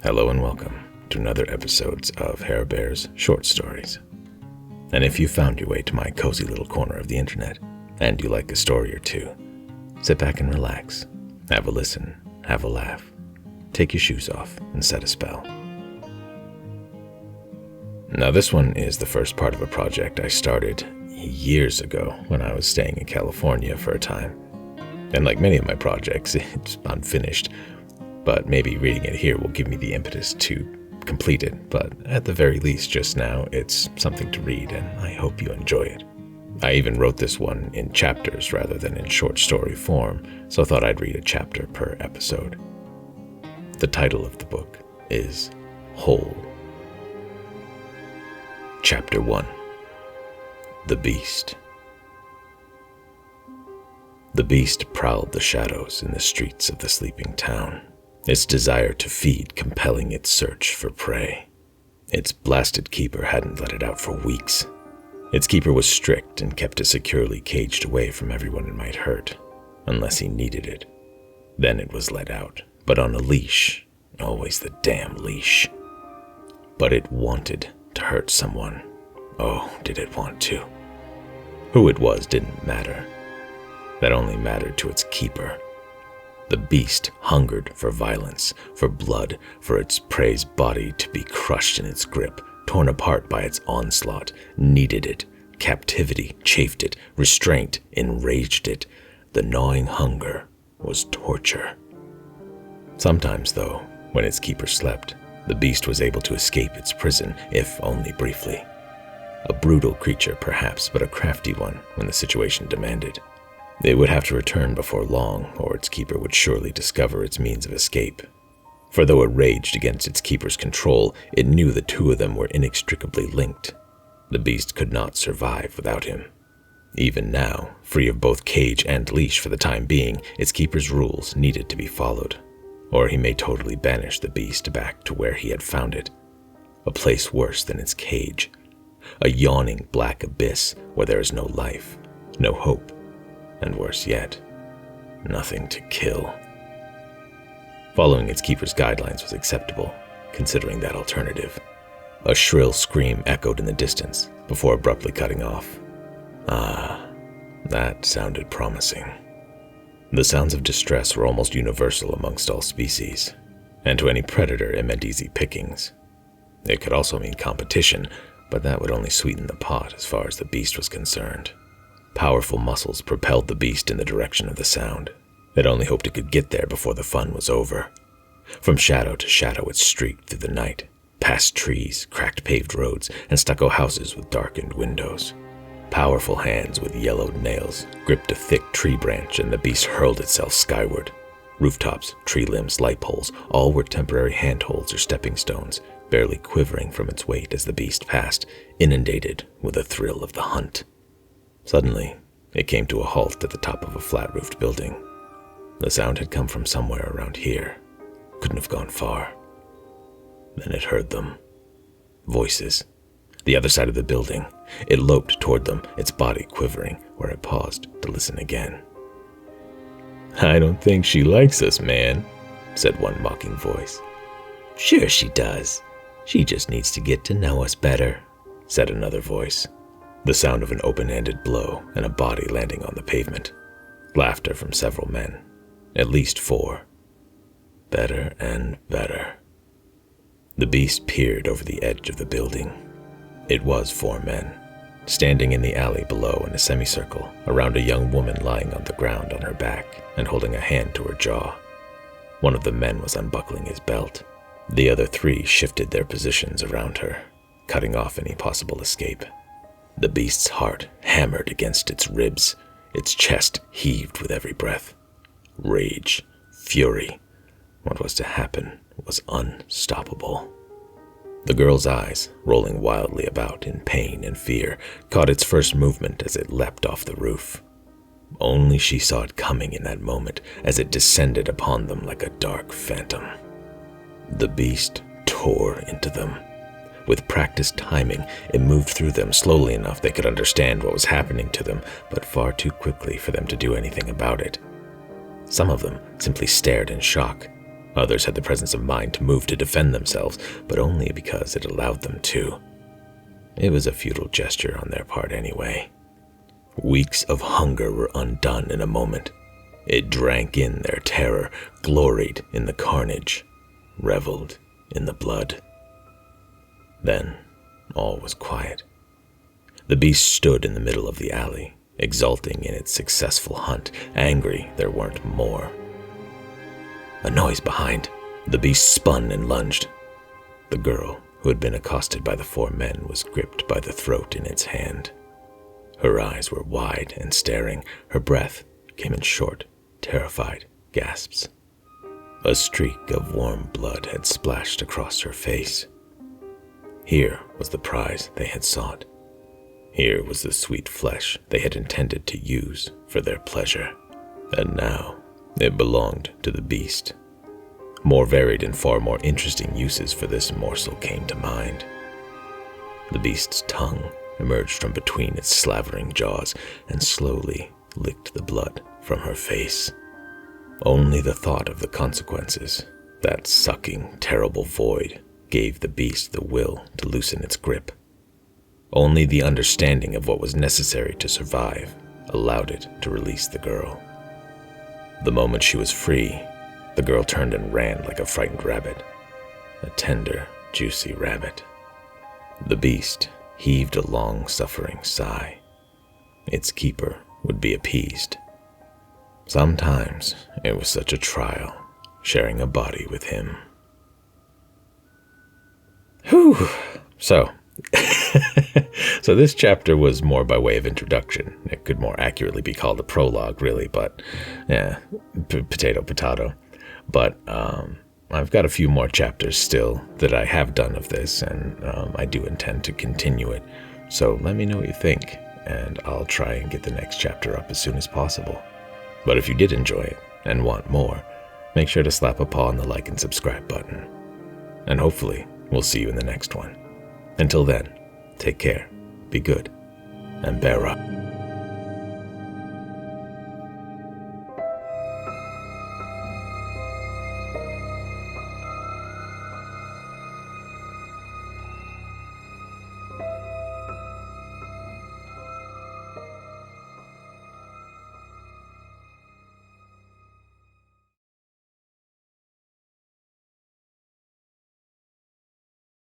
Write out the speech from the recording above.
Hello and welcome to another episode of Hair Bear's Short Stories. And if you found your way to my cozy little corner of the internet, and you like a story or two, sit back and relax, have a listen, have a laugh, take your shoes off, and set a spell. Now this one is the first part of a project I started years ago when I was staying in California for a time. And like many of my projects, it's unfinished, but maybe reading it here will give me the impetus to complete it. But at the very least, just now, it's something to read, and I hope you enjoy it. I even wrote this one in chapters rather than in short story form, so I thought I'd read a chapter per episode. The title of the book is Whole. Chapter 1. The Beast. The beast prowled the shadows in the streets of the sleeping town, its desire to feed compelling its search for prey. Its blasted keeper hadn't let it out for weeks. Its keeper was strict and kept it securely caged away from everyone it might hurt, unless he needed it. Then it was let out, but on a leash, always the damn leash. But it wanted to hurt someone. Oh, did it want to? Who it was didn't matter. That only mattered to its keeper. The beast hungered for violence, for blood, for its prey's body to be crushed in its grip, torn apart by its onslaught, needed it. Captivity chafed it, restraint enraged it. The gnawing hunger was torture. Sometimes, though, when its keeper slept, the beast was able to escape its prison, if only briefly. A brutal creature, perhaps, but a crafty one when the situation demanded. It would have to return before long, or its keeper would surely discover its means of escape. For though it raged against its keeper's control, it knew the two of them were inextricably linked. The beast could not survive without him. Even now, free of both cage and leash for the time being, its keeper's rules needed to be followed, or he may totally banish the beast back to where he had found it. A place worse than its cage. A yawning black abyss where there is no life, no hope, and worse yet, nothing to kill. Following its keeper's guidelines was acceptable, considering that alternative. A shrill scream echoed in the distance before abruptly cutting off. Ah, that sounded promising. The sounds of distress were almost universal amongst all species, and to any predator it meant easy pickings. It could also mean competition, but that would only sweeten the pot as far as the beast was concerned. Powerful muscles propelled the beast in the direction of the sound. It only hoped it could get there before the fun was over. From shadow to shadow it streaked through the night, past trees, cracked paved roads, and stucco houses with darkened windows. Powerful hands with yellowed nails gripped a thick tree branch, and the beast hurled itself skyward. Rooftops, tree limbs, light poles, all were temporary handholds or stepping stones, barely quivering from its weight as the beast passed, inundated with the thrill of the hunt. Suddenly, it came to a halt at the top of a flat-roofed building. The sound had come from somewhere around here. Couldn't have gone far. Then it heard them. Voices. The other side of the building. It loped toward them, its body quivering, where it paused to listen again. "I don't think she likes us, man," said one mocking voice. "Sure she does. She just needs to get to know us better," said another voice. The sound of an open-handed blow and a body landing on the pavement. Laughter from several men. At least 4. Better and better. The beast peered over the edge of the building. It was 4 men, standing in the alley below in a semicircle around a young woman lying on the ground on her back and holding a hand to her jaw. One of the men was unbuckling his belt. The other 3 shifted their positions around her, cutting off any possible escape. The beast's heart hammered against its ribs. Its chest heaved with every breath. Rage, fury. What was to happen was unstoppable. The girl's eyes, rolling wildly about in pain and fear, caught its first movement as it leapt off the roof. Only she saw it coming in that moment as it descended upon them like a dark phantom. The beast tore into them. With practiced timing, it moved through them slowly enough they could understand what was happening to them, but far too quickly for them to do anything about it. Some of them simply stared in shock. Others had the presence of mind to move to defend themselves, but only because it allowed them to. It was a futile gesture on their part anyway. Weeks of hunger were undone in a moment. It drank in their terror, gloried in the carnage, reveled in the blood. Then all was quiet. The beast stood in the middle of the alley, exulting in its successful hunt, angry there weren't more. A noise behind. The beast spun and lunged. The girl, who had been accosted by the 4 men, was gripped by the throat in its hand. Her eyes were wide and staring. Her breath came in short, terrified gasps. A streak of warm blood had splashed across her face. Here was the prize they had sought. Here was the sweet flesh they had intended to use for their pleasure. And now it belonged to the beast. More varied and far more interesting uses for this morsel came to mind. The beast's tongue emerged from between its slavering jaws and slowly licked the blood from her face. Only the thought of the consequences, that sucking, terrible void, gave the beast the will to loosen its grip. Only the understanding of what was necessary to survive allowed it to release the girl. The moment she was free, the girl turned and ran like a frightened rabbit, a tender, juicy rabbit. The beast heaved a long-suffering sigh. Its keeper would be appeased. Sometimes it was such a trial, sharing a body with him. Whew! So this chapter was more by way of introduction. It could more accurately be called a prologue, really, but yeah, potato. But I've got a few more chapters still that I have done of this, and I do intend to continue it. So let me know what you think, and I'll try and get the next chapter up as soon as possible. But if you did enjoy it and want more, make sure to slap a paw on the like and subscribe button. And hopefully, we'll see you in the next one. Until then, take care, be good, and bear up.